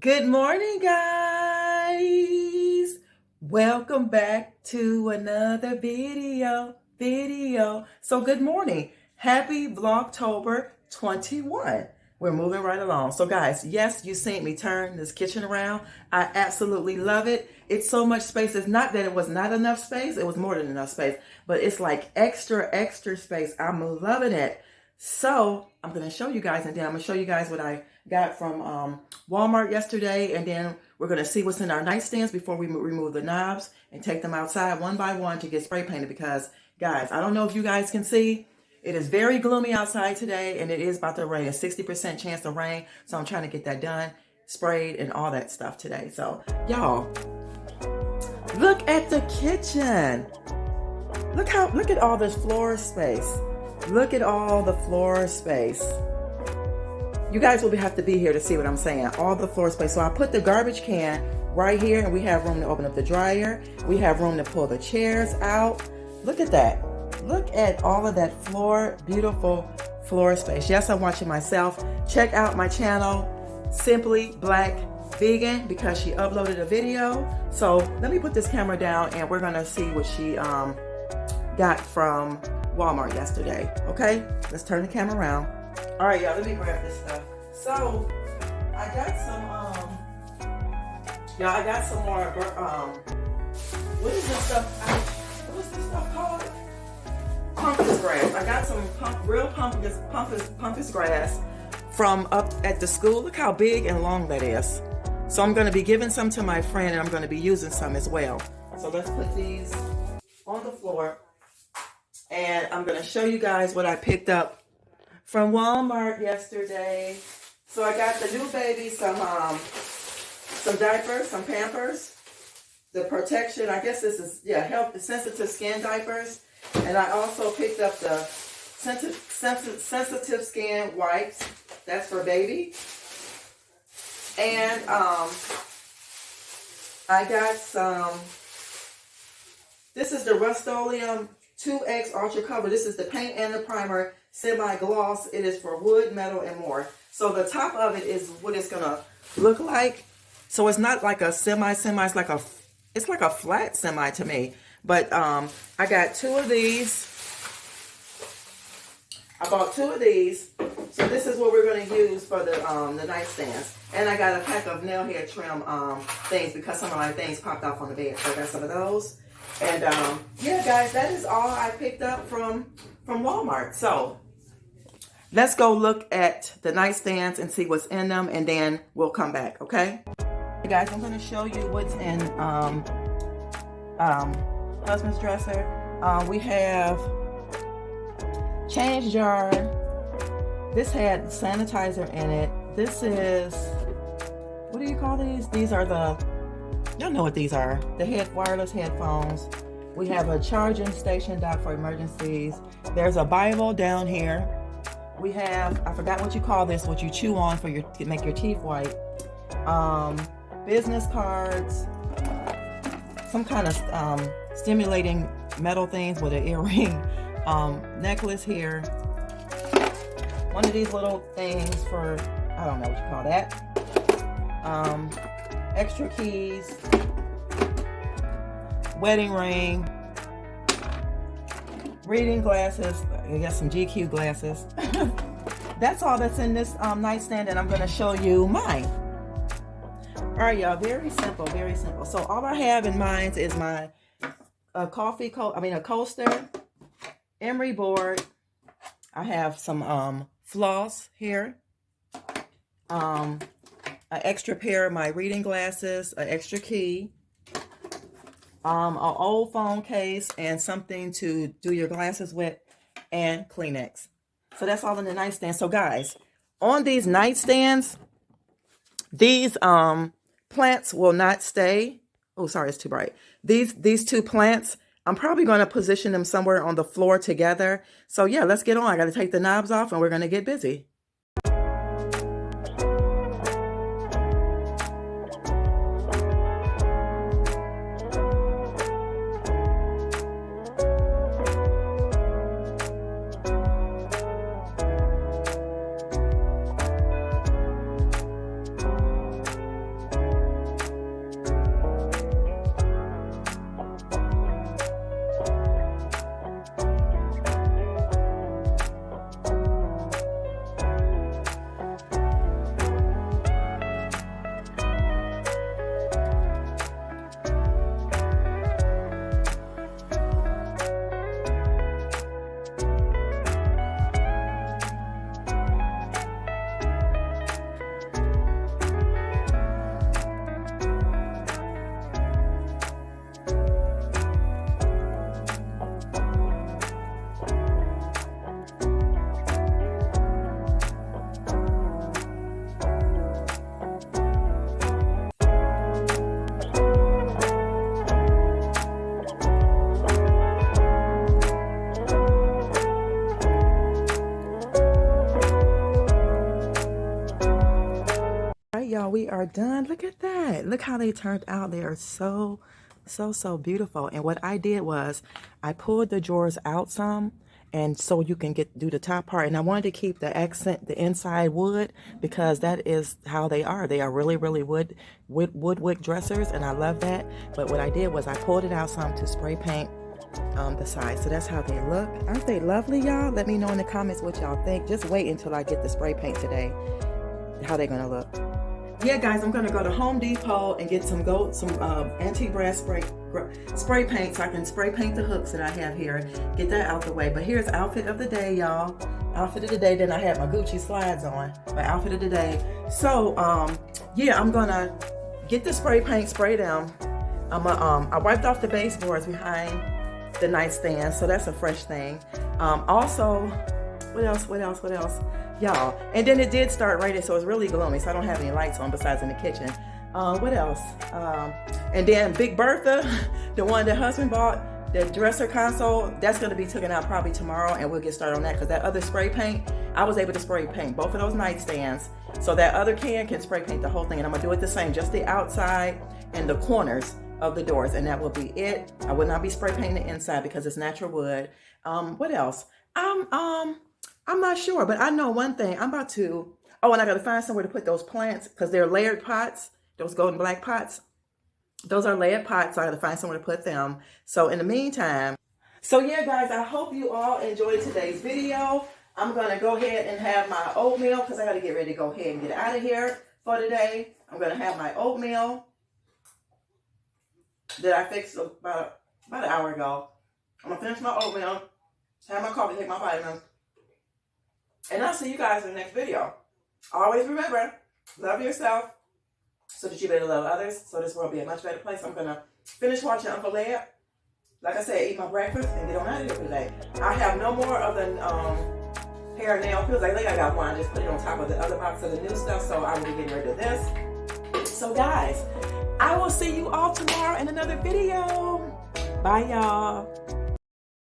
Good morning, guys. Welcome back to another video. So good morning. Happy Vlogtober 21. We're moving right along. So guys, yes, you seen me turn this kitchen around. I absolutely love it. It's so much space. It's not that it was not enough space. It was more than enough space, but it's like extra space. I'm loving it. So I'm going to show you guys, and then I'm going to show you guys what I got from Walmart yesterday, and then we're going to see what's in our nightstands before we remove the knobs and take them outside one by one to get spray painted. Because guys, I don't know if you guys can see, it is very gloomy outside today, and it is about to rain, a 60% chance of rain. So I'm trying to get that done, sprayed, and all that stuff today. So y'all, look at the kitchen. Look at all this floor space. Look at all the floor space. You guys will have to be here to see what I'm saying. All the floor space. So I put the garbage can right here, and we have room to open up the dryer. We have room to pull the chairs out. Look at that. Look at all of that floor, beautiful floor space. Yes, I'm watching myself. Check out my channel, Simply Black Vegan, because she uploaded a video. So let me put this camera down, and we're gonna see what she got from Walmart yesterday. Okay, let's turn the camera around. All right, y'all, let me grab this stuff. So I got some more what is this stuff? What is this stuff called? Pampas grass. I got some real pampas grass from up at the school. Look how big and long that is. So I'm going to be giving some to my friend, and I'm going to be using some as well. So let's put these on the floor. And I'm going to show you guys what I picked up from Walmart yesterday. So I got the new baby some diapers, some Pampers, the protection. I guess this is, health sensitive skin diapers. And I also picked up the sensitive skin wipes. That's for baby. And I got some, this is the Rust-Oleum 2X Ultra Cover. This is the paint and the primer semi-gloss. It is for wood, metal, and more. So the top of it is what it's gonna look like. So it's not like a semi. It's like a flat semi to me. But I got two of these. I bought two of these. So this is what we're gonna use for the nightstands. And I got a pack of nail hair trim things, because some of my things popped off on the bed. So I got some of those. And yeah, guys, that is all I picked up from Walmart. So let's go look at the nightstands and see what's in them, and then we'll come back, okay? Hey guys, I'm going to show you what's in husband's dresser. We have change jar. This had sanitizer in it. This is, what do you call these? These are the, y'all know what these are. The wireless headphones. We have a charging station dock for emergencies. There's a Bible down here. We have, I forgot what you call this, what you chew on for to make your teeth white. Business cards. Some kind of stimulating metal things with an earring. Necklace here. One of these little things for, I don't know what you call that. Extra keys, wedding ring, reading glasses. I got some GQ glasses. That's all that's in this nightstand, and I'm going to show you mine. All right, y'all, very simple, very simple. So all I have in mine is my a coaster, emery board. I have some floss here. An extra pair of my reading glasses, an extra key, an old phone case, and something to do your glasses with, and Kleenex. So that's all in the nightstand. So guys, on these nightstands, these plants will not stay. Oh, sorry, it's too bright. These two plants, I'm probably going to position them somewhere on the floor together. So yeah, let's get on. I got to take the knobs off, and we're going to get busy. y'all, we are done. Look at that. Look how they turned out. They are so beautiful. And what I did was I pulled the drawers out some, and so you can do the top part. And I wanted to keep the accent, the inside wood, because that is how they are. They are really wood wick dressers, and I love that. But what I did was I pulled it out some to spray paint the sides. So that's how they look. Aren't they lovely, y'all? Let me know in the comments what y'all think. Just wait until I get the spray paint today, how they're gonna look. Yeah, guys, I'm gonna go to Home Depot and get some antique brass spray paint, so I can spray paint the hooks that I have here. Get that out the way. But here's outfit of the day, y'all. Outfit of the day. Then I have my Gucci slides on. My outfit of the day. So yeah, I'm gonna get the spray paint sprayed down. I wiped off the baseboards behind the nightstand, so that's a fresh thing. Also, what else? Y'all, and then it did start raining, so it's really gloomy, so I don't have any lights on besides in the kitchen. What else? And then Big Bertha, the one that husband bought, the dresser console, that's going to be taken out probably tomorrow, and we'll get started on that, because that other spray paint, I was able to spray paint both of those nightstands, so that other can spray paint the whole thing, and I'm going to do it the same, just the outside and the corners of the doors, and that will be it. I will not be spray painting the inside because it's natural wood. What else? I'm not sure, but I know one thing. I'm about to, and I got to find somewhere to put those plants, because they're layered pots, those golden black pots. Those are layered pots, so I got to find somewhere to put them. So in the meantime, so yeah, guys, I hope you all enjoyed today's video. I'm going to go ahead and have my oatmeal, because I got to get ready to go ahead and get out of here for today. I'm going to have my oatmeal that I fixed about an hour ago. I'm going to finish my oatmeal, have my coffee, take my vitamins. And I'll see you guys in the next video. Always remember, love yourself so that you better love others, so this world will be a much better place. I'm going to finish watching Uncle Leia. Like I said, eat my breakfast and get on out of here for today. I have no more of the hair and nail pills. I think I got one. I just put it on top of the other box of the new stuff, so I will be getting rid of this. So guys, I will see you all tomorrow in another video. Bye, y'all.